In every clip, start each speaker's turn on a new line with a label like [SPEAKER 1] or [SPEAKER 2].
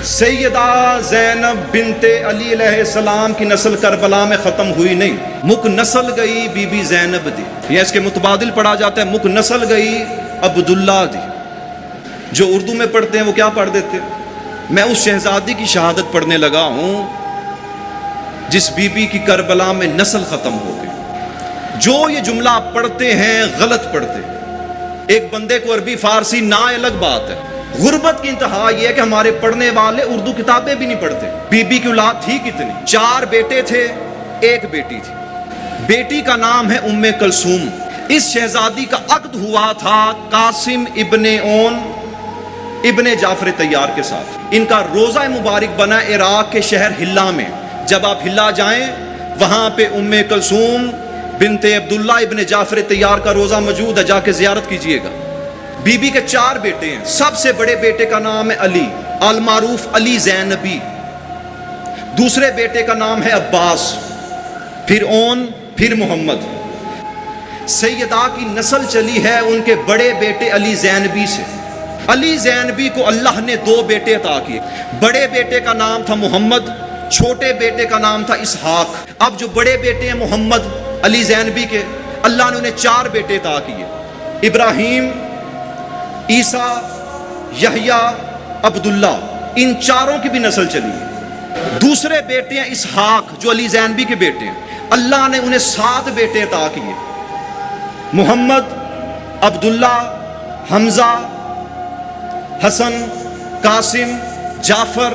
[SPEAKER 1] سیدہ زینب بنت علی علیہ السلام کی نسل کربلا میں ختم ہوئی نہیں، مک نسل گئی بی بی زینب دی، یا اس کے متبادل پڑھا جاتا ہے مک نسل گئی عبداللہ دی۔ جو اردو میں پڑھتے ہیں وہ کیا پڑھ دیتے ہیں؟ میں اس شہزادی کی شہادت پڑھنے لگا ہوں جس بی بی کی کربلا میں نسل ختم ہو گئی۔ جو یہ جملہ آپ پڑھتے ہیں غلط پڑھتے ہیں۔ ایک بندے کو عربی فارسی نہ الگ بات ہے، غربت کی انتہا یہ ہے کہ ہمارے پڑھنے والے اردو کتابیں بھی نہیں پڑھتے۔ بی بی کی اولاد تھی کتنی؟ 4 بیٹے تھے، 1 بیٹی تھی۔ بیٹی کا نام ہے ام کلثوم۔ اس شہزادی کا عقد ہوا تھا قاسم ابن اون ابن جعفر طیار کے ساتھ۔ ان کا روزہ مبارک بنا عراق کے شہر ہلا میں۔ جب آپ ہلا جائیں وہاں پہ ام کلثوم بنت عبداللہ ابن جعفر طیار کا روزہ موجود ہے، جا کے زیارت کیجئے گا۔ بی بی کے 4 بیٹے ہیں، سب سے بڑے بیٹے کا نام ہے علی المعروف علی زینبی، دوسرے بیٹے کا نام ہے عباس، پھر اون، پھر محمد۔ سیدہ کی نسل چلی ہے ان کے بڑے بیٹے علی زینبی سے۔ علی زینبی کو اللہ نے 2 بیٹے عطا کیے، بڑے بیٹے کا نام تھا محمد، چھوٹے بیٹے کا نام تھا اسحاق۔ اب جو بڑے بیٹے ہیں محمد علی زینبی کے، اللہ نے انہیں 4 بیٹے عطا کیے، ابراہیم، عیسیٰ، یحییٰ، عبداللہ۔ ان 4 کی بھی نسل چلی ہے۔ دوسرے بیٹے ہیں اسحاق جو علی زینبی کے بیٹے ہیں، اللہ نے انہیں 7 بیٹے عطا کیے، محمد، عبداللہ، حمزہ، حسن، قاسم، جعفر،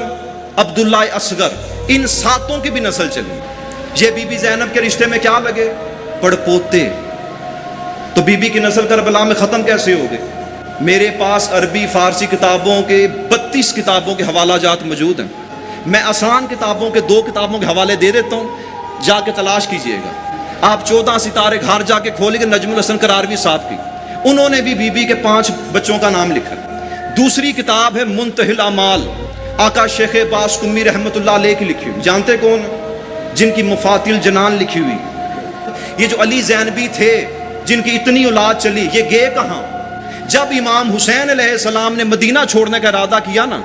[SPEAKER 1] عبداللہ اصغر۔ ان 7 کی بھی نسل چلی۔ یہ بی بی زینب کے رشتے میں کیا لگے؟ پڑپوتے۔ تو بی بی کی نسل کربلا میں ختم کیسے ہو گئی؟ میرے پاس عربی فارسی کتابوں کے 32 کتابوں کے حوالہ جات موجود ہیں۔ میں آسان کتابوں کے 2 کتابوں کے حوالے دے دیتا ہوں، جا کے تلاش کیجئے گا۔ آپ 14 ستارے گھر جا کے کھولیں گے، نجم الحسن قراروی صاحب کی، انہوں نے بھی بی بی کے 5 بچوں کا نام لکھا۔ دوسری کتاب ہے منتہی الاعمال، آقا شیخ عباس قمی رحمۃ اللہ علیہ کی لکھی ہوئی۔ جانتے کون؟ جن کی مفاتیح الجنان لکھی ہوئی۔ یہ جو علی زینبی تھے جن کی اتنی اولاد چلی، یہ گئے کہاں؟ جب امام حسین علیہ السلام نے مدینہ چھوڑنے کا ارادہ کیا نا،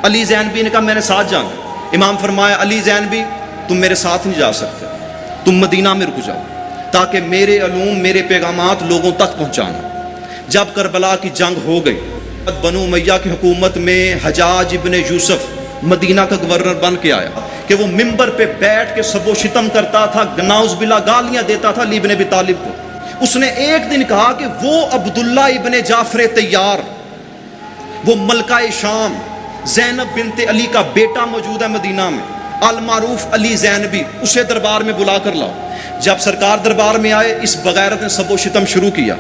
[SPEAKER 1] علی زینبی نے کہا میں نے ساتھ جانا۔ امام فرمایا علی زینبی تم میرے ساتھ نہیں جا سکتے، تم مدینہ میں رک جاؤ تاکہ میرے علوم، میرے پیغامات لوگوں تک پہنچانا۔ جب کربلا کی جنگ ہو گئی، بنو امیہ کی حکومت میں حجاج ابن یوسف مدینہ کا گورنر بن کے آیا کہ وہ ممبر پہ بیٹھ کے سب و شتم کرتا تھا، نعوذ باللہ گالیاں دیتا تھا علی ابن ابی طالب کو۔ اس نے ایک دن کہا کہ وہ عبداللہ ابن جعفر طیار، وہ ملکہ شام زینب بنت علی کا بیٹا موجود ہے مدینہ میں، المعروف علی زینبی، اسے دربار میں بلا کر لاؤ۔ جب سرکار دربار میں آئے، اس بغیرت نے سب و شتم شروع کیا۔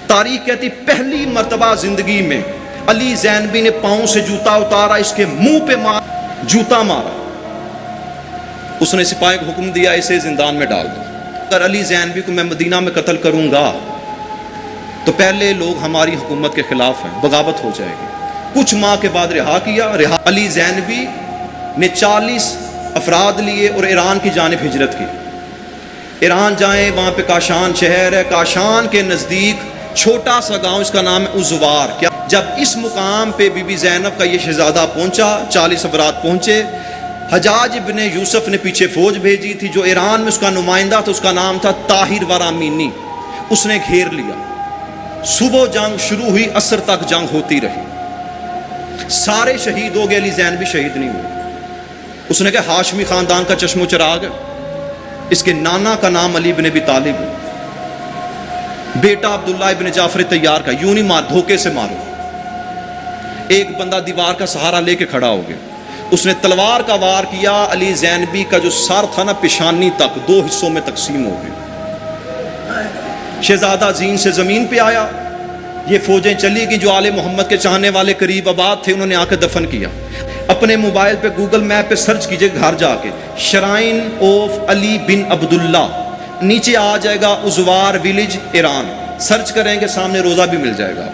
[SPEAKER 1] تاریخ کہتی پہلی مرتبہ زندگی میں علی زینبی نے پاؤں سے جوتا اتارا، اس کے منہ پہ جوتا مارا۔ اس نے سپاہی کو حکم دیا اسے زندان میں ڈال دو، اگر علی زینبی کو میں مدینہ میں قتل کروں گا تو پہلے لوگ ہماری حکومت کے خلاف ہیں، بغاوت ہو جائے گی۔ کچھ ماہ کے بعد رہا کیا۔ علی زینبی نے 40 افراد لیے اور ایران کی جانب ہجرت کی۔ ایران جائیں، وہاں پہ کاشان شہر ہے، کاشان کے نزدیک چھوٹا سا گاؤں، اس کا نام ہے ازوار۔ کیا جب اس مقام پہ بی بی زینب کا یہ شہزادہ پہنچا، 40 افراد پہنچے، حجاج ابن یوسف نے پیچھے فوج بھیجی تھی، جو ایران میں اس کا نمائندہ تھا، اس کا نام تھا طاہر ورامینی، اس نے گھیر لیا۔ صبح جنگ شروع ہوئی، عصر تک جنگ ہوتی رہی، سارے شہید ہو گئے، علی زینبی شہید نہیں ہوئے۔ اس نے کہا ہاشمی خاندان کا چشم و چراغ ہے، اس کے نانا کا نام علی ابن ابی طالب ہے، بیٹا عبداللہ ابن جعفر طیار کا، یوں نہیں مار، دھوکے سے مارو۔ ایک بندہ دیوار کا سہارا لے کے کھڑا ہو گیا، اس نے تلوار کا وار کیا، علی زینبی کا جو سر تھا نا پیشانی تک 2 حصوں میں تقسیم ہو گئے۔ شہزادہ زین سے زمین پہ آیا، یہ فوجیں چلی گئی، جو آل محمد کے چاہنے والے قریب آباد تھے انہوں نے آ کے دفن کیا۔ اپنے موبائل پہ گوگل میپ پہ سرچ کیجئے گھر جا کے، شرائن آف علی بن عبداللہ، نیچے آ جائے گا ازوار ویلیج ایران، سرچ کریں گے سامنے روزہ بھی مل جائے گا۔